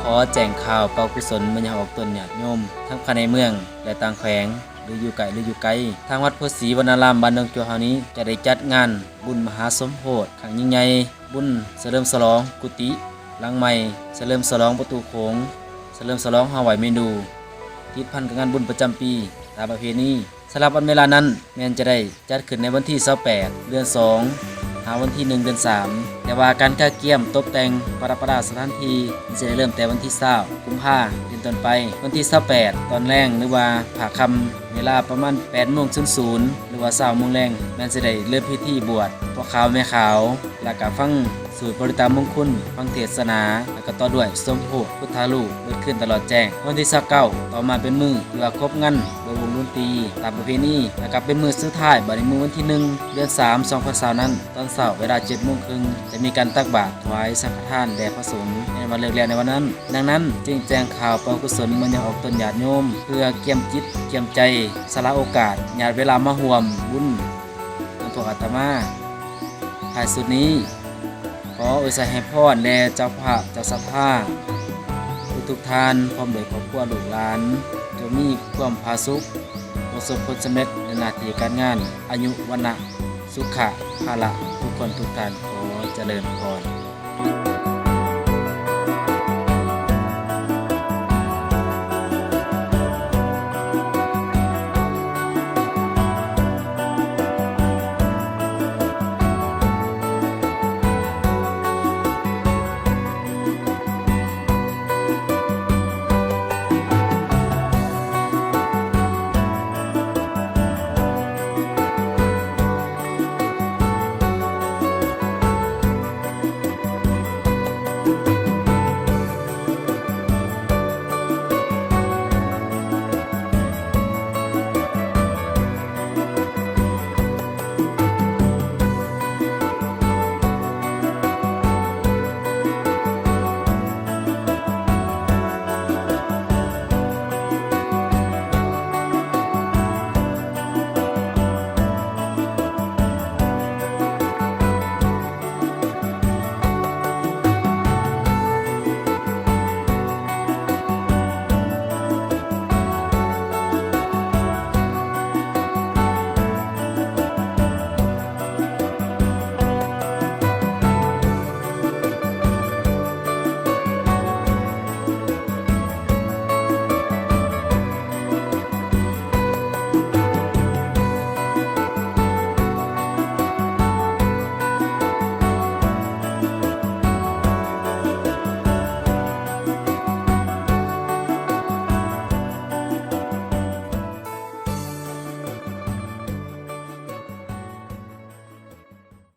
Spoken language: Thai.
ขอแจ้งข่าวเป่ากุศลมายังออกตนญาติโยมทั้งภายในเมืองและต่างแขวงหรืออยู่ไกลหรืออยู่ไกลทางวัดโพธิ์ศรีวรรณารามบ้านดงจัวเฮานี้จะได้จัดงานบุญมหาสมโภชครั้งยิ่งใหญ่บุญเฉลิมฉลองกุฏิหลังใหม่เฉลิมฉลองประตูโขงเฉลิมฉลองฮาวายเมนูติดพันกับงานบุญประจำปีตามประเพณีสำหรับวันเวลานั้นแม้นจะได้จัดขึ้นในวันที่28เดือน2หาวันที่1เดือน3แต่ว่าการจัดเกี่ยมตกแต่งประดับสถานที่จะได้เริ่มแต่วันที่20กุมภาพันธ์เป็นต้นไปวันที่28ตอนแรงหรือว่าภาคค่ำเวลาประมาณ 8:00 หรือว่า20:00 นแรงแม่นสิได้เริ่มพิธีบวชพ่อขาวแม่ขาวแล้วก็ฟังสูตรบริตามมงคลฟังเทศนาแล้วก็ต่อด้วยสมโภชพุทธาลูกเกิดขึ้นตลอดแจ้งวันที่29ต่อมาเป็นมือที่ว่าครบงานโดยวงดนตรีตามประเพณีแล้วก็เป็นมือสุดท้ายบัดนี้มื้อวันที่1เดือน3 2020นั้นตอนเช้าเวลา 7:30 นจะมีการตักบาตรถวายสังฆทานแด่พระสงฆ์ในวันเลิกแล้วในวันนั้นดังนั้นจึงแจ้งข่าวเป่ากุศลมายังออกตนญาติโยมเพื่อเกี่ยมจิตเกี่ยมใจสละโอกาสญาติเวลามาร่วมบุญกับพวกอาตมาท้ายสุดนี้ขออวยให้พรแด่เจ้าภาพเจ้าศรัทธาทุกท่านพร้อมด้วยครอบครัวลูกหลานจงมีความผาสุกประสบผลสำเร็จในหน้าที่การงานอายุวันนะสุขะภาละทุกคนทุกท่านขอเจริญพร